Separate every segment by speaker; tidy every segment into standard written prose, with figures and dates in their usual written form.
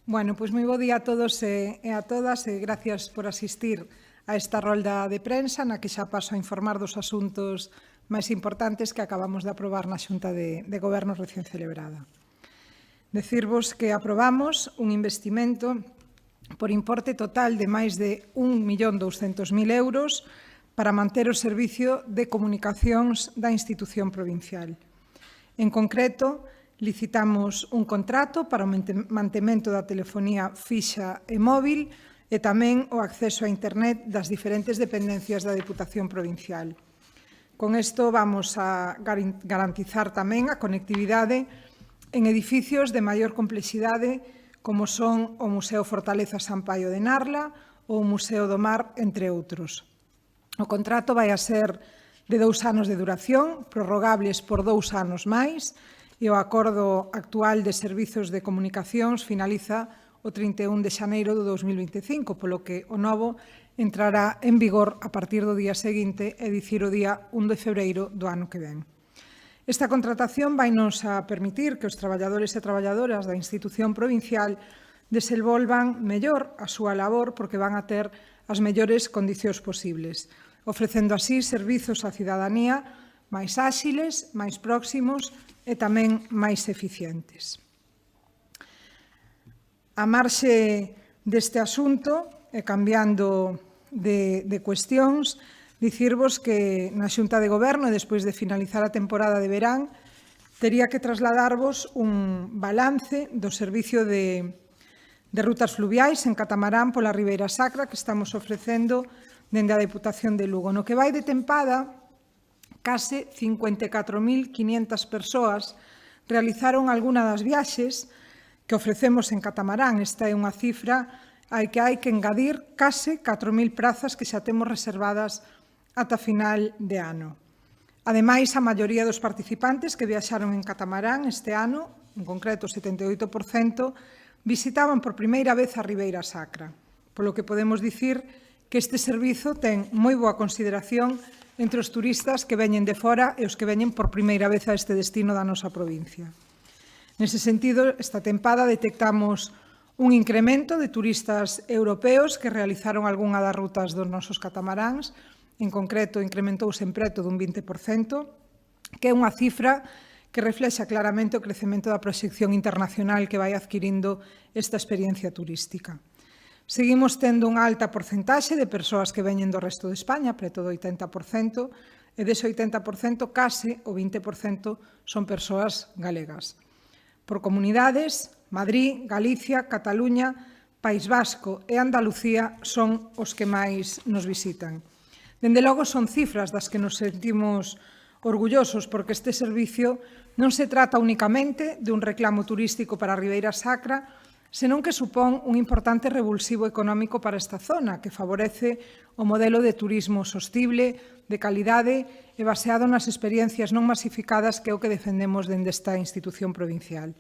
Speaker 1: Bueno, pois moi bo día a todos e a todas e gracias por asistir a esta rolda de prensa na que xa paso a informar dos asuntos máis importantes que acabamos de aprobar na Xunta de Goberno recén celebrada. Decirvos que aprobamos un investimento por importe total de máis de 1.200.000 euros para manter o servicio de comunicacións da institución provincial. En concreto, licitamos un contrato para o mantemento da telefonía fixa e móvil e tamén o acceso a internet das diferentes dependencias da Deputación Provincial. Con isto vamos a garantizar tamén a conectividade en edificios de maior complexidade como son o Museo Fortaleza Sampaio de Narla ou o Museo do Mar, entre outros. O contrato vai a ser de 2 anos de duración, prorrogables por 2 anos máis, e o acordo actual de servizos de comunicacións finaliza o 31 de xaneiro de 2025, polo que o novo entrará en vigor a partir do día seguinte, é dicir, o día 1 de febreiro do ano que ven. Esta contratación vai nos a permitir que os traballadores e traballadoras da institución provincial desenvolvan mellor a súa labor porque van a ter as mellores condicións posibles, ofrecendo así servizos á cidadanía máis áxiles, máis próximos e tamén máis eficientes. A marxe deste asunto, e cambiando de cuestións, dicirvos que na Xunta de Goberno, despois de finalizar a temporada de verán, tería que trasladarvos un balance do servicio de rutas fluviais en catamarán pola Ribeira Sacra que estamos ofrecendo dende a Deputación de Lugo. No que vai de tempada, case 54.500 persoas realizaron algunha das viaxes que ofrecemos en catamarán. Esta é unha cifra a que hai que engadir case 4.000 prazas que xa temos reservadas ata final de ano. Ademais, a maioría dos participantes que viaxaron en catamarán este ano, en concreto o 78%, visitaban por primeira vez a Ribeira Sacra, polo que podemos dicir que este servizo ten moi boa consideración entre os turistas que veñen de fora e os que veñen por primeira vez a este destino da nosa provincia. Nese sentido, esta tempada detectamos un incremento de turistas europeos que realizaron algunha das rutas dos nosos catamaráns, en concreto incrementouse en preto dun 20%, que é unha cifra que reflexa claramente o crecemento da proxección internacional que vai adquirindo esta experiencia turística. Seguimos tendo unha alta porcentaxe de persoas que veñen do resto de España, preto do 80%, e dese 80%, case o 20% son persoas galegas. Por comunidades, Madrid, Galicia, Cataluña, País Vasco e Andalucía son os que máis nos visitan. Dende logo, son cifras das que nos sentimos orgullosos porque este servicio non se trata únicamente de un reclamo turístico para a Ribeira Sacra, senón que supón un importante revulsivo económico para esta zona, que favorece o modelo de turismo sostible, de calidade e baseado nas experiencias non masificadas que é o que defendemos dende esta institución provincial.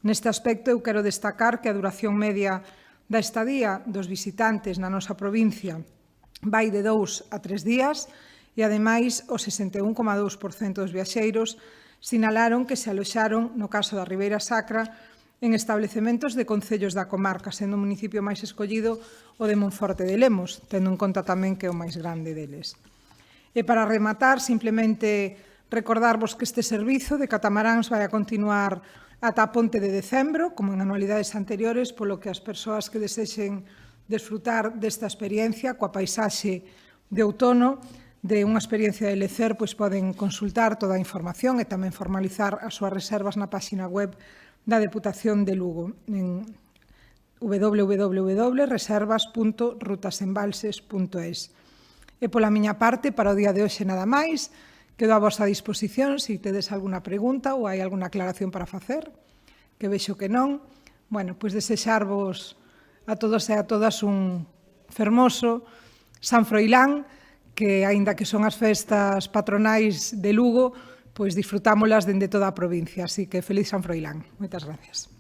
Speaker 1: Neste aspecto, eu quero destacar que a duración media da estadía dos visitantes na nosa provincia vai de 2 a 3 días e, ademais, o 61,2% dos viaxeiros sinalaron que se aloxaron, no caso da Ribeira Sacra, en establecementos de concellos da comarca, sendo o municipio máis escollido o de Monforte de Lemos, tendo en conta tamén que é o máis grande deles. E para rematar, simplemente recordarvos que este servizo de catamaráns vai a continuar ata a ponte de decembro, como en anualidades anteriores, polo que as persoas que desexen desfrutar desta experiencia coa paisaxe de outono, de unha experiencia de lecer, pois poden consultar toda a información e tamén formalizar as súas reservas na páxina web da Deputación de Lugo en www.reservas.rutasembalses.es. E pola miña parte, para o día de hoxe nada máis, quedo a vosa disposición se tedes algunha pregunta ou hai algunha aclaración para facer, que vexo que non. Bueno, pois desexarvos a todos e a todas un fermoso San Froilán, que, aínda que son as festas patronais de Lugo, pois disfrutámolas dende toda a provincia. Así que feliz San Froilán. Moitas gracias.